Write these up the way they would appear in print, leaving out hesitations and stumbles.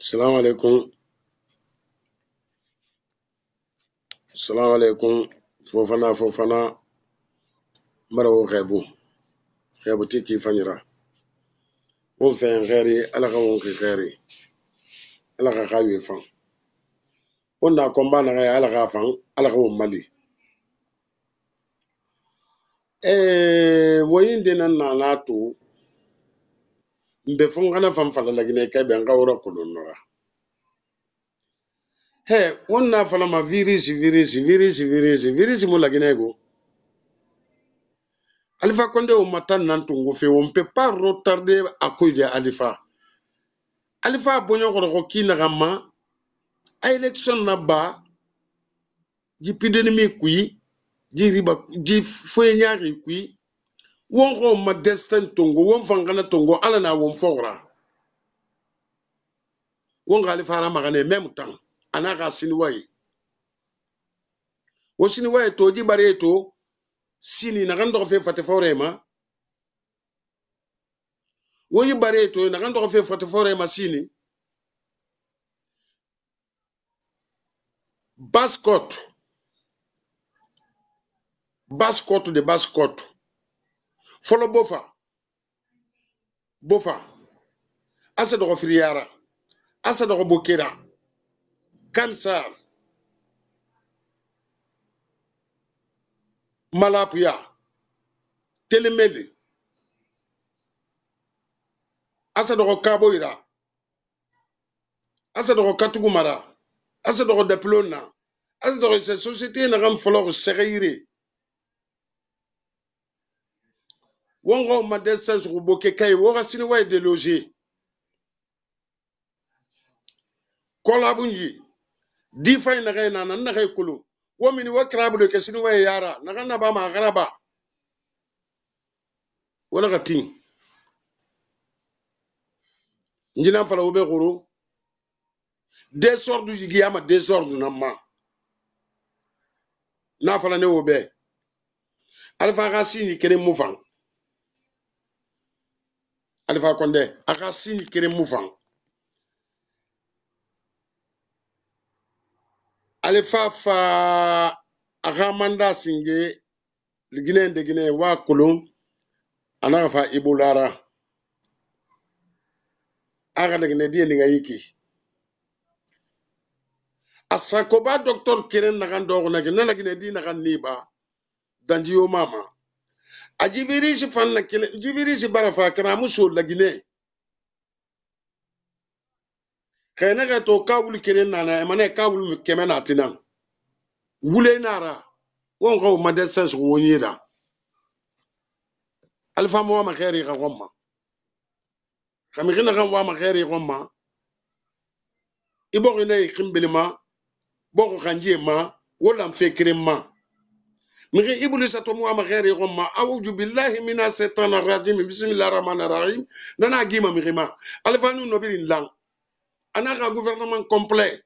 Salam alaikum. Salam alaikum. Fofana. Marawo khaibu. Khaibu tiki fanyira. Won fen khairi ala ka won ki khairi. Ala ka khawi fan. Won na komba na ga ala ka fan, ala ka won mali. Woyin denan na nato. Mbe fon kana fan fala lagine kay be ngawra kulun nora. Won na fala ma virus mo lagine go. Alpha Condé o matan nan tungo fe on peut pas retarder à cause de Alpha. Alpha bonyo ko kina gama a election na ba ji pideni kui ji riba ji foye nyari kui won ko ma destin tungo won fangana tungo ala na won fogra won Alpha ra magane même temps anaka sinway wo sinway to ji bare to sini na gando fe fate forema wo yi bare to na gando fe fate forema sini Bascotte de Bascotte. Follow Bofa. Asa de Friara. Asa de Bokera. Kamsar. Malapia. Telemele. Asa de Kaboira. Asa de Katugumara. Asa de Deplona. Asa de cette société n'a pas fallu serrer. Wongo madessa ruboke kay wora sinwa de loger. Kolabunji. Difay na gay na gay kulu. Womini wa krabu de sinwa yara. Nagana ba ma garaba. Wala gatin. Njina fala ube guru. Désordre yigiyama désordre namma. Na fala ne ube. Alpha Racine kene mouvant. Alpha Condé Racine kene mouvant. Alpha fa Ramanda Singe le Guinéen de Guinée wa Kolon anafa Ibolara. Aga de Guinée di nga yiki. Asakoba docteur Keren nagando na Guinée di nagan niba danjiyo mama. Ajivirisi fan na kile jivirisi barafa kana muso la Guinée. Kena ga to kawul Keren nana emane kawul kemena tinan. Wule nara won ko madessa su wonyira. Alpha mo ma khairi ga gomma. Kami gina kan wa ma khairi gomma. Ibo ina ikimbilima boko kanje ma wala mfekire ma. Migi ibulisa to mo ma khairi gomma a'udhu billahi minash shaitanir rajim bismillahir rahmanir rahim nana gima migima. Alpha nu nobirin lang. Anaka gouvernement complet.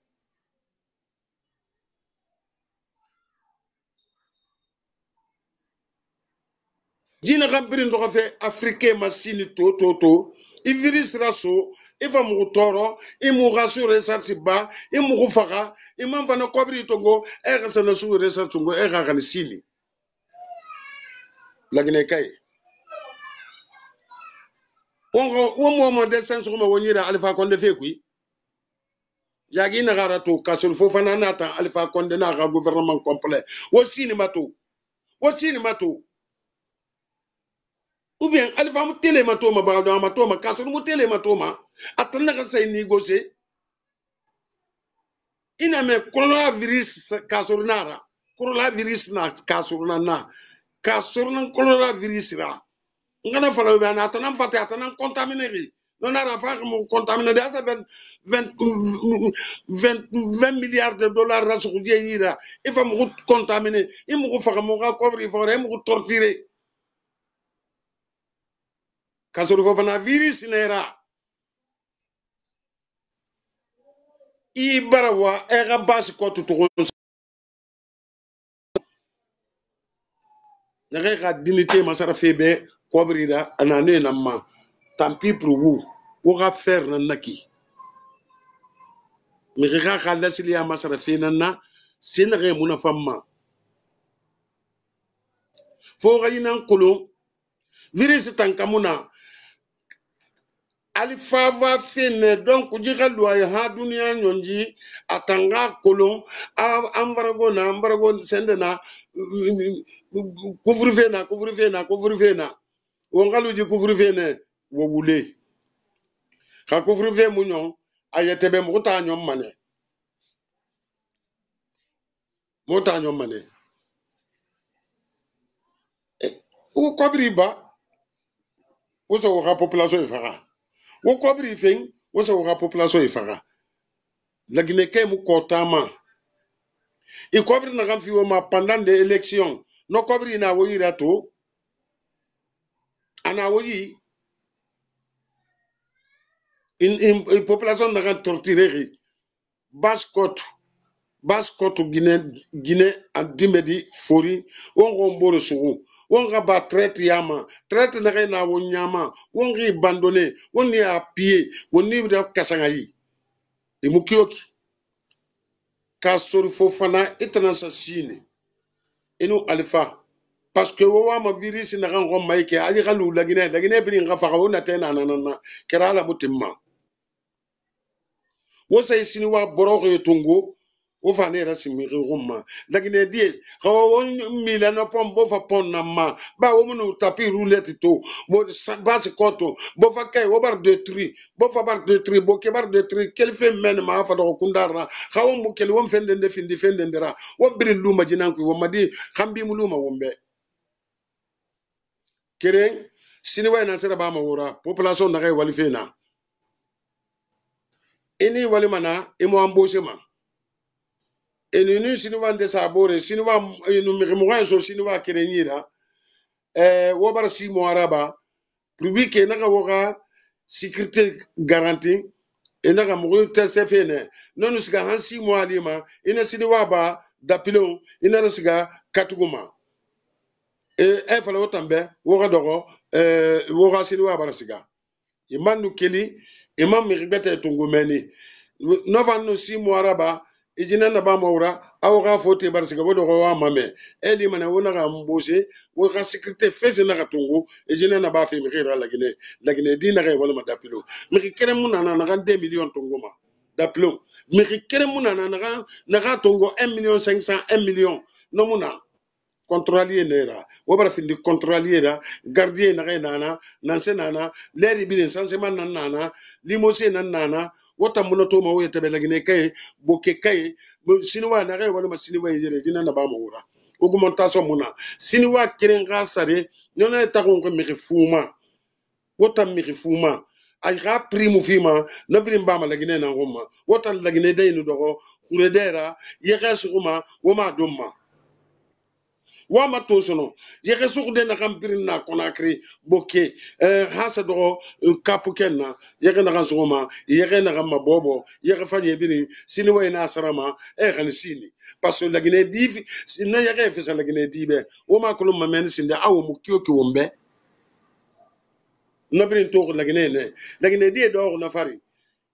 Dina gambirin do fe africain masini to Iviris raso ifa mugu toro imu gasu research ba imu faka imam fana kobri tongo e ga sana su research tongo e ga kan sini lagine kay wo mo de sense ko mo wonira Alpha Condé fe kui yagi na gara to kasul fo fana nata Alpha Condé na ga gouvernement complet wo sini mato ou bien Alpha mu tele matoma ba do matoma kasul mu tele matoma atana ka say négocier ina me coronavirus kasurunara coronavirus na kasurunana kasurun coronavirus ra ngana fala be na atana fate atana contaminer non ara fa mo contaminer de asa 20 milliards de dollars ra su yira il faut mo contaminer il mo fa mo ga couvrir faut mo torturer kasuru fo na virus nera I barawa era basi ko tutu nage ka dignité masara febe kobrida anane namma tant pis pour vous ou ga faire na naki mi ga khalla siliya masara finanna sinre muna famma fo ga yinan kulu virus tankamuna alifa va fene donc jiga loi ha dunia nyonji atanga kolon amvarago na amvarago sendena couvre-feu wongalu ji couvre-feu ne wo wule ka couvre-feu munyon ayetebe muta nyom mane wo kobri ba wo so ka population ifara wo kobri fen wo so ka population ifara lagine ke mu kotama i kobri na kan fiwo ma pendant des élections no kobri na wo yira to ana wo yi in population na kan torturer baskot Guinée en dimedi fori on gomboro sugu on ga ba traite yama traite na na wo nyama on ri abandonné on ni a pied on ni da kasanga yi e mukioki ka sori fofana itana sa sine inu alfa parce que wo wa ma virus na kan go maike aji galu lagine bi nga fa ko na tena na kera la mutimma wo say sini wa borogo yetungo wo fa ne rasimi rumma lagine die ko mila no pom bo fa pon na ma ba wo munu tapi roulette to bo base koto bo fa kay wo bar détruit bo fa bar détruit bo ke bar détruit kel fe men ma fa do kundara xawon mu kel won fende de findi fende ndera wo birin luma jinan ko wo madi xambi mu luma wombe keren sini way na sera ba ma wora population na kay walifena ini walimana imo embauché ma enunu sinuwa de sabore sinuwa enu mirimwa so sinuwa kerenyira wo bar 6 mois araba prubi ke naka woga sécurité garantie enaka mo test fene nonu siga han 6 mois alima ina sinuwa ba dapilon ina siga katuguma fala wotambe woga dogo woga sinuwa bar siga imanu keli imam miribete tungumeni novanu 6 mois araba ijina na ba maura aw ga fote bar siga bodo wa mame eli mana wona ga mbose wo ga sécurité fese na ga tungu ijina na ba fe mi gira lagine dina ga wala ma dapilo mi kere muna na ga 2 millions tunguma dapilo mi kere muna na ga tungu 1 million 500 1 million no muna contrôlier nera wo bar findi contrôlier da gardien na ga nana nanse nana leri bi sensement nana limose nana wota muno to ma wo yete belagine kay boke kay siniwa na kay wala ma siniwa yere dina na ba mo wura augmentation muna siniwa kiren ga sare nona ta ko mi fuma wota mi fuma ay ga prime fima na birim ba ma lagine na ngoma wota lagine day no dogo khuredera yega suguma wo ma dumma wama to sono yeke sukude na kampirin na konakri boke hasa do kapuken na yeke na suguma yeke na ma bobo yeke fanye bini sini way na sarama kan sini parce que la Guinée divi sina yeke fesa la Guinée dibe o ma kulum ma men sinde awu mu kyoki wombe na brin to la Guinée die do na fari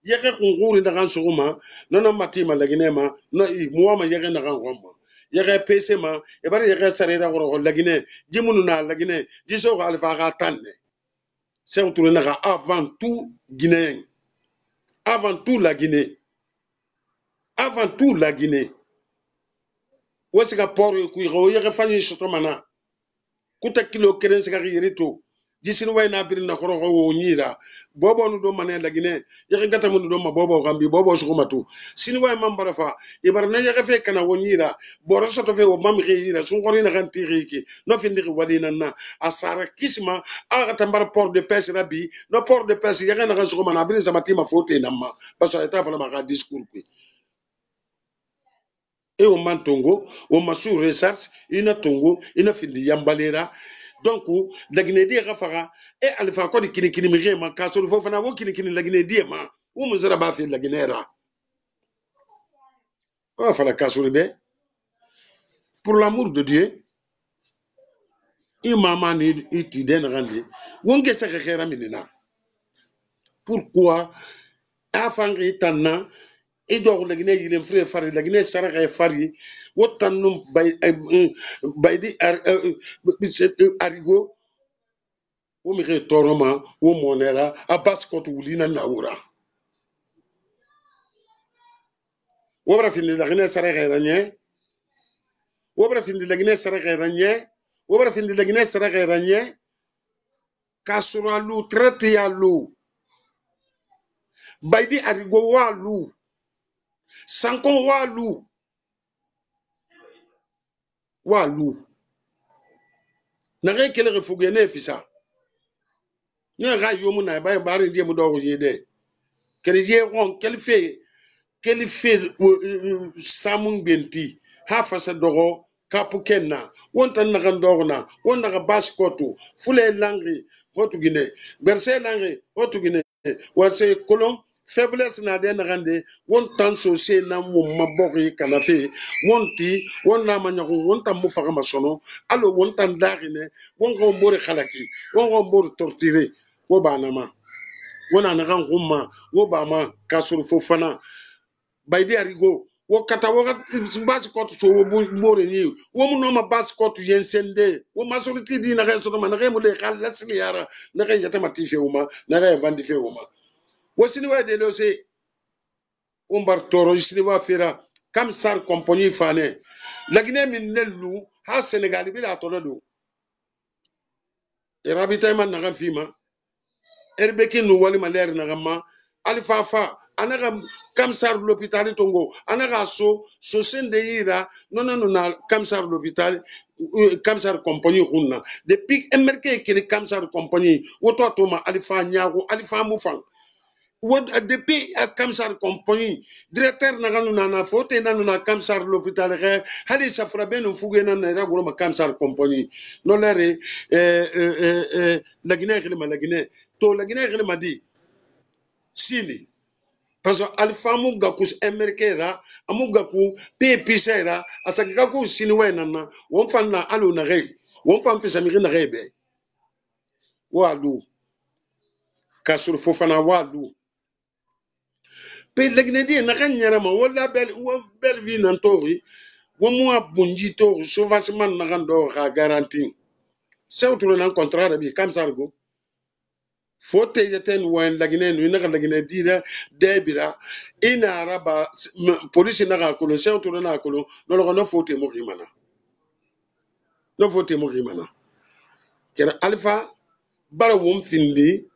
yeke kunguri na suguma nona matima la Guinée ma no i muama yeke na ngomma yeke pese ma e bari yeke sarera ko lagine jimunu na lagine jiso ko alfa ga tanne c'est autour na avant tout guinéen avant tout la Guinée wosika port ku yeke fanyi sotomana kuta kilo keren sika yirito jisinu way na birin na khoro wo nyira bobo nu do mané lagine yeke gata mu do ma bobo gambi bobo sukumatu sinu way mambara fa ibarna yeke fe kana wo nyira boro soto fe wo mami khira sun khori na kan tiriki no findi walina na asara kisma aga tambar port de pêche rabi no port de pêche yeke na kan sukumana birin samati ma fote namma parce que ta fala ma ga discours ku e o mantongo o masu research ina tongo ina findi yambalera donc lagine die ga faga e alfa ko di kini mi rema ka so fo fana wo kini lagine die ma o mo zara ba fi lagine ra o fala ka so be pour l'amour de Dieu imama ni iti den rande wonge sa khera minina pourquoi afangi tanna e do la Guinée yilen frère fari la Guinée saraka fari wotanum bay baydi arigo wo mi ke toroma wo monera abas ko wulina nawura wo bra fini la Guinée saraka ranye wo bra fini la Guinée saraka ranye wo bra fini la Guinée saraka ranye kasuralu traite ya lu baydi arigo walu sankon walu na re kele refugene fisa ne ga yomu na ba bari die mu do yede kele je ron kele fe samun benti ha fasa dogo kapu kenna wontan na kan dogo na wonna ga baskoto fule langri hotu gine berse langri hotu gine warse kolon faiblesse na de na gande wontan so se na mo mabori kana fe wonti wonna ma nyago wontan mu faga masono alo wontan dagine wongo mbore khalaki wongo mbore torturer wo banama wona na kan humma wo ba ma kasuru fofana baydi arigo wo kata wo bas kotu so wo mbore ni wo mu no ma bas kotu yensende wo masoliti di na reso ma na re mu le khal lasli yara na re yata matishe uma na re vandi fe uma wo sini wa de lo se umbar toro sini wa fera kam sar compagnie fane la Guinée min nelu ha Sénégal bi la tolo irabita man na fima erbeki nu wali maler na gama alifafa anaga kamsar l'hôpital tongo anaga so sende ira non na kamsar l'hôpital kamsar compagnie hunna depuis emerke ke kamsar compagnie woto to ma alifa nyago alifa mufang wod depuis kamsar compagnie directeur na ganu na fote na kamsar l'hôpital re hali safra benu fugena na ra goro ma kamsar compagnie no lere la Guinée la Guinée to la Guinée ma di sini parce que alpha mu gakus emerkera amu gaku pepisa asaka gaku sini wenana won fan na alu na re won fan fisa mi na rebe walu kasur fofana walu pe la Guinée di na kan nyara ma wala bel vi nan tori wo mu abunji to sauvagement na kan do ga garantie c'est autour d'un contrat bi kam sargo fote yeten wen la Guinée nu na la Guinée dira debira ina araba police na ka kolo c'est autour na kolo no fote mo rimana no fote mo rimana kera alpha bara won findi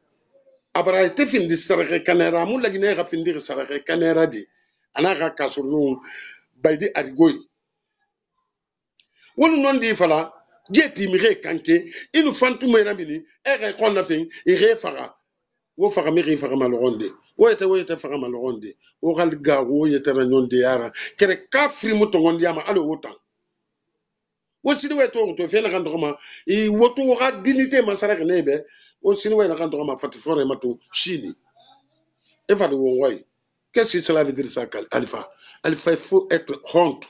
abara te findi sarake kanera mu la Guinée ka findi sarake kanera di anaka kasurnu baydi arigoy wonu non di fala jeti mi re kanke inu fantu me ramini e kon la fin e re fara wo faga mi re faga malronde wo yete faga malronde wo gal ga wo yete ranonde yara kere ka fri mu tongondi yama alo wotan wo sini weto to fe na kan dogma e woto ga dignité masara nebe wo sini we na kan dogma fati fore matu chini e fa de wo way qu'est-ce que cela veut dire ça Alpha il faut être honte.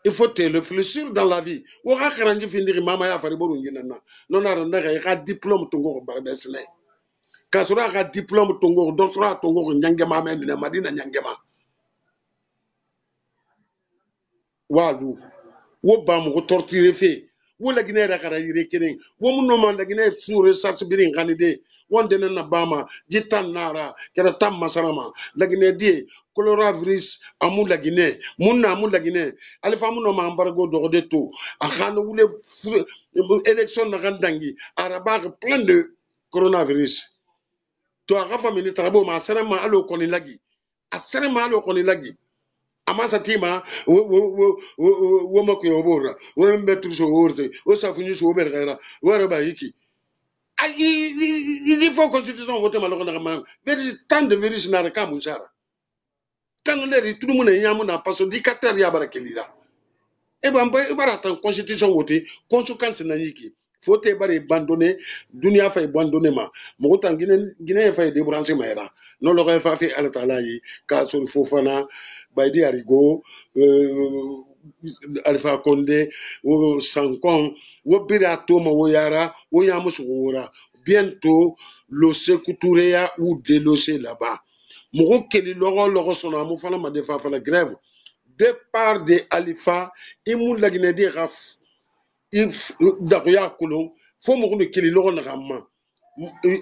Il faut te réfléchir dans la vie. Ou à karanje finir mama ya fari boru ngina na. Non ara na ga diplôme tongo barbesne. Kasura ga diplôme tongo doctorat tongo nyangema men na madina nyangema. Walu. Wo ba mo torturer fe. Wo la Guinée da kara yire kenen. Wo mu no man la Guinée sous recherche birin kanide. Wonde na bama jitan nara kera tam masarama la Guinée die coronavirus amu la Guinée munna amu la Guinée alifa mu no ma embargo do de tout a khana wule élection na gandangi araba plein de coronavirus to a gafa mini trabo ma sarama alo koni lagi a sarama alo koni lagi ama satima wo mako yobora wo mbetru so worte wo safunyu so bergara wo ba yiki. Il faut constitution voter malheureusement. Tant de virus n'a pas mouchara. Quand on est tout le monde est yamuna parce que dictateur yabara kelira. Et ben bara tan constitution voter conséquence na yiki. Faut te bare abandonner dunia fa abandonner ma. Mo tan Guinée fa débrancher ma era. Non le fa fait ala tala yi ka sur fofana baydi arigo Alpha Condé, ou Sankon, ou Birato Mawoyara, ou Yamusura. Bientôt, le Sekouturea ou délocé là-bas. mugo keli logo sona amu fala ma defa fala grève de part de Alifa imu lagine di raf if dakuya kulo fo mugo ne keli logo na gamma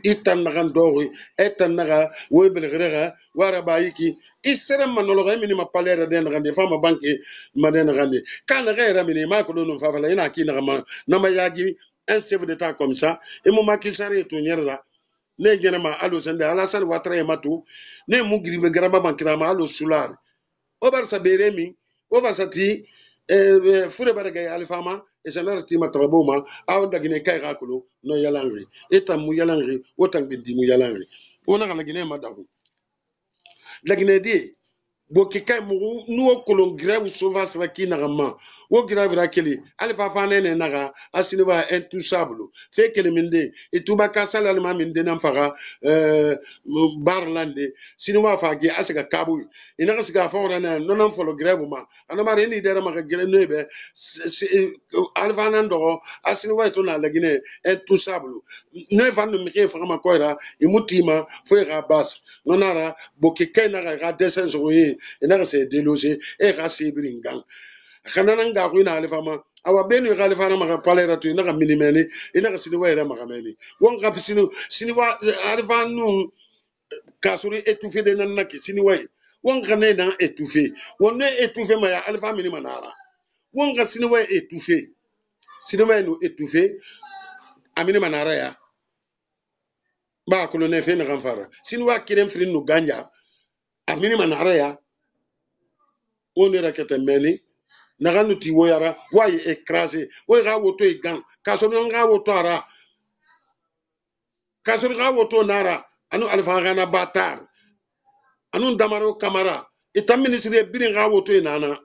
itan nagan dori etan naga webel grega wara bayiki isere manologa mini ma palera den ngande fama banki maden ngande kana gera mini ma ko no fa fala ina ki na ma yagi un chef d'état comme ça et mo makisare to nyerda ne gena ma alo sende ala sal watra e matu ne mu gribe garaba bankira ma alo sular o bar sa beremi o ba sati fure baragay alfama e sanar ti matraboma aw dagine kay gakulo no yalangri etam mu yalangri wotan bindi mu yalangri wona kana gine madaku lagine di boki kay mu nuwo kolon grève sauvage raki nagama wo grève rakeli alfa fane ne naga asiniva intouchable fe kele minde ituba kasal alma minde nan faga barlande sinwa fagi asga kabu ina gasga fawra na nonon folo grève ma anamare ni dera maka grève nebe alfa nan do asiniva to na lagine intouchable ne van mi ke fama koira imutima fo ga bas nonara boki kay naga ga desen zoye ina se déloger e ga se bringang kanana nga ko ina alifama awa benu ga alifana maka palera to ina ga minimeni ina ga siniwa era maka meni won ga siniwa alifanu kasuri étouffé de nanaki siniwa won ga ne na étouffé won ne étouffé ma ya alifa mini manara won ga siniwa étouffé siniwa no étouffé amini manara ya ba ko ne fe na kan fara siniwa kirem firin no ganja amini manara ya on era kete meni naganu ti woyara waye écrasé wo ga woto e gang kaso no ga woto ara kaso ga woto nara anu alfa gana batar anu damaro kamara eta ministre birin ga woto e nana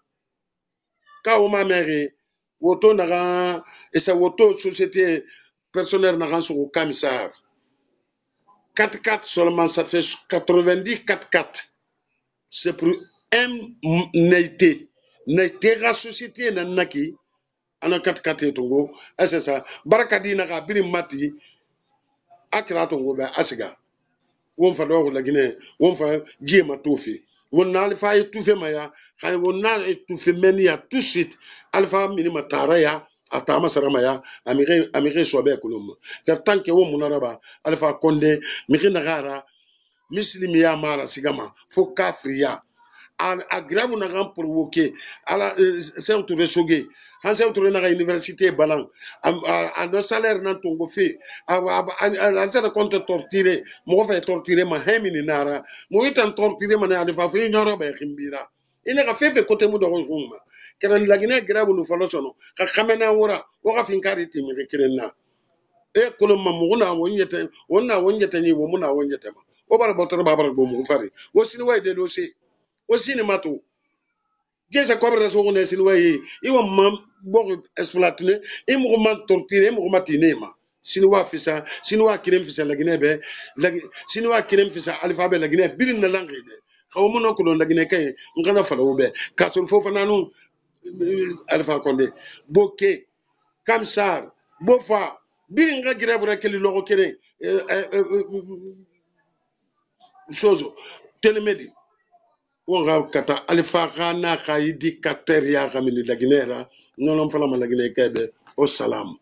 ka o ma mere woto naga esa woto société personnelle naga so commissaire 4-4 seulement ça fait 90 4-4 c'est pour un neité la société nanaki ana 4-4 tongo c'est ça barakadi naga birin mati akira tongo ba asiga won fa do la Guinée won fa djema tofi won na alfa e toufe maya khay won na e toufe menia tout de suite alfa minima taraya atama sarama ya amire sobe kulum car tant que won munaraba alfa konde mikina gara muslimi ya mara sigama fo kafriya a grave na ram provoquer ala c'est autour soge han c'est autour na université balan a no salaire nan tongo fe a ça compte torturer mo fa torturer ma hemini nara mo itan torturer ma na fa fe nyoro ba khimbira ina ka fe côté mu do rumba kana lagine grave no falo sono ka khamena wora o ka fin kari timi kirenna e kolon ma mo na wonyete ni wo mo na wonyete ma o bar botor babar go mo fari wo sini way de lo se aussi ne mato jesa kobre so ngone sin wayi iwa mam bok exploiter e mo man torturer mo matine ma sinwa fisa sinwa kirem fisa lagine be sinwa kirem fisa alphabet lagine birin na langue de xaw mo noko don lagine kay ngana fala wo be ka so fofa nanu alpha konde boké kamsar bofa birin nga grève rek li logo kene chose telemedi wonga kata alifa kana khayidi kateria kamili laginera non fala malagine kebe o salam